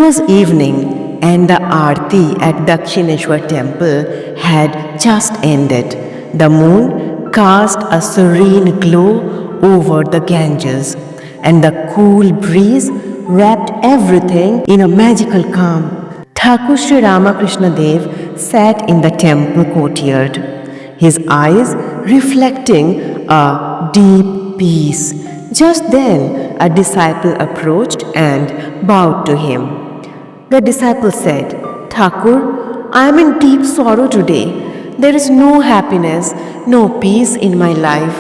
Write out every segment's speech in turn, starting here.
was evening and the Aarti at Dakshineswar Temple had just ended. The moon cast a serene glow over the Ganges, and the cool breeze wrapped everything in a magical calm. Thakur Sri Ramakrishna Dev sat in the temple courtyard, his eyes reflecting a deep peace. Just then, a disciple approached and bowed to him. The disciple said, "Thakur, I am in deep sorrow today. There is no happiness, no peace in my life.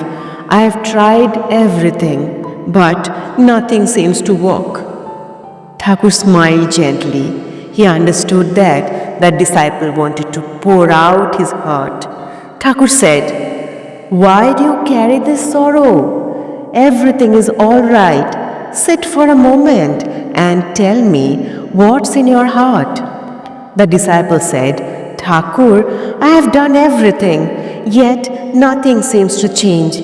I have tried everything, but nothing seems to work." Thakur smiled gently. He understood that the disciple wanted to pour out his heart. Thakur said, "Why do you carry this sorrow? Everything is all right. Sit for a moment and tell me what's in your heart." The disciple said, "Thakur, I have done everything, yet nothing seems to change.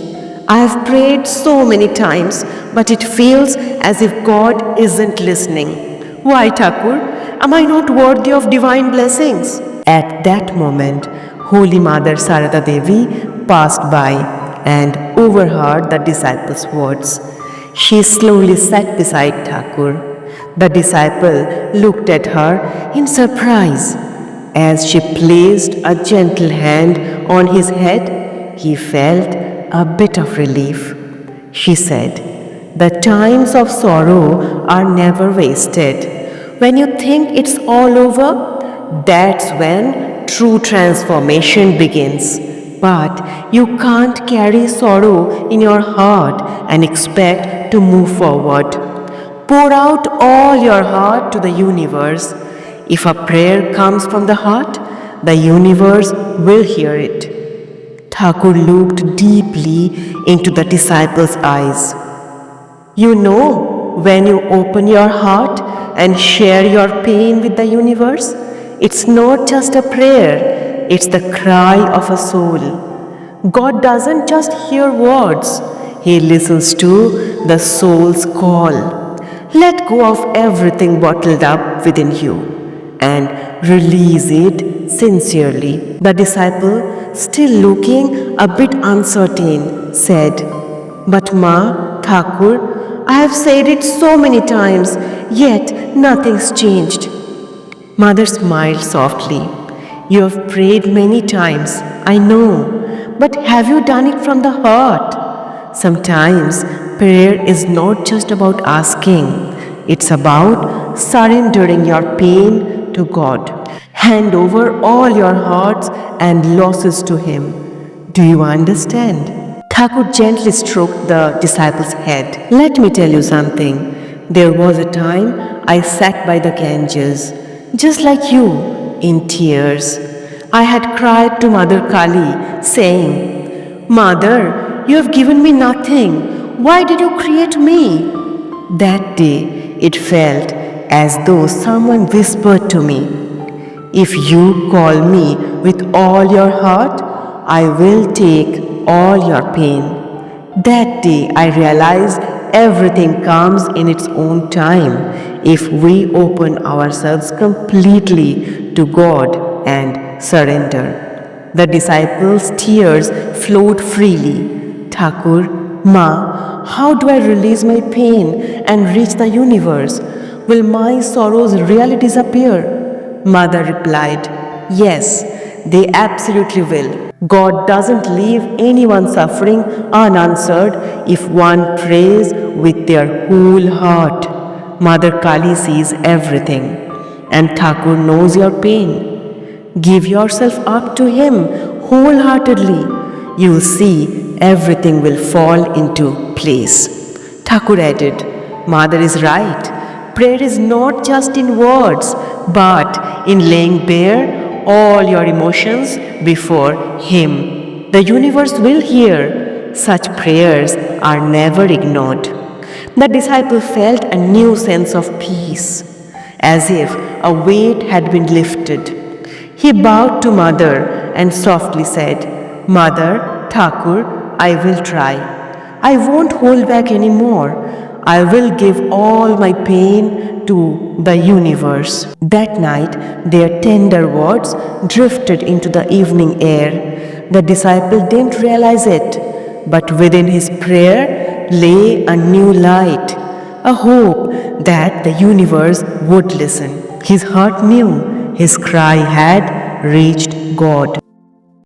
I have prayed so many times, but it feels as if God isn't listening. Why, Thakur? Am I not worthy of divine blessings?" At that moment, Holy Mother Sarada Devi passed by and overheard the disciple's words. She slowly sat beside Thakur. The disciple looked at her in surprise. As she placed a gentle hand on his head, he felt a bit of relief. She said, "The times of sorrow are never wasted. When you think it's all over, that's when true transformation begins. But you can't carry sorrow in your heart and expect to move forward. Pour out all your heart to the universe. If a prayer comes from the heart, the universe will hear it." Thakur looked deeply into the disciple's eyes. "You know, when you open your heart and share your pain with the universe, it's not just a prayer, it's the cry of a soul. God doesn't just hear words, He listens to the soul's call. Let go of everything bottled up within you and release it sincerely." The disciple, still looking a bit uncertain, said, "But Ma, Thakur, I have said it so many times, yet nothing's changed." Mother smiled softly. "You have prayed many times, I know, but have you done it from the heart? Sometimes prayer is not just about asking, it's about surrendering your pain to God. Hand over all your hearts and losses to Him. Do you understand?" Thakur gently stroked the disciple's head. "Let me tell you something. There was a time I sat by the Ganges, just like you, in tears. I had cried to Mother Kali, saying, 'Mother, you have given me nothing. Why did you create me?' That day, it felt as though someone whispered to me, 'If you call me with all your heart, I will take all your pain.' That day, I realized everything comes in its own time if we open ourselves completely to God and surrender." The disciples' tears flowed freely. "Thakur, Ma, how do I release my pain and reach the universe? Will my sorrows really disappear?" Mother replied, "Yes, they absolutely will. God doesn't leave anyone suffering unanswered if one prays with their whole heart. Mother Kali sees everything, and Thakur knows your pain. Give yourself up to Him wholeheartedly. You'll see everything will fall into place." Thakur added, "Mother is right. Prayer is not just in words, but in laying bare all your emotions before Him. The universe will hear. Such prayers are never ignored." The disciple felt a new sense of peace, as if a weight had been lifted. He bowed to Mother and softly said, "Mother, Thakur, I will try. I won't hold back anymore. I will give all my pain to the universe. That night, their tender words drifted into the evening air. The disciple didn't realize it, but within his prayer lay a new light, a hope that the universe would listen. His heart knew his cry had reached God.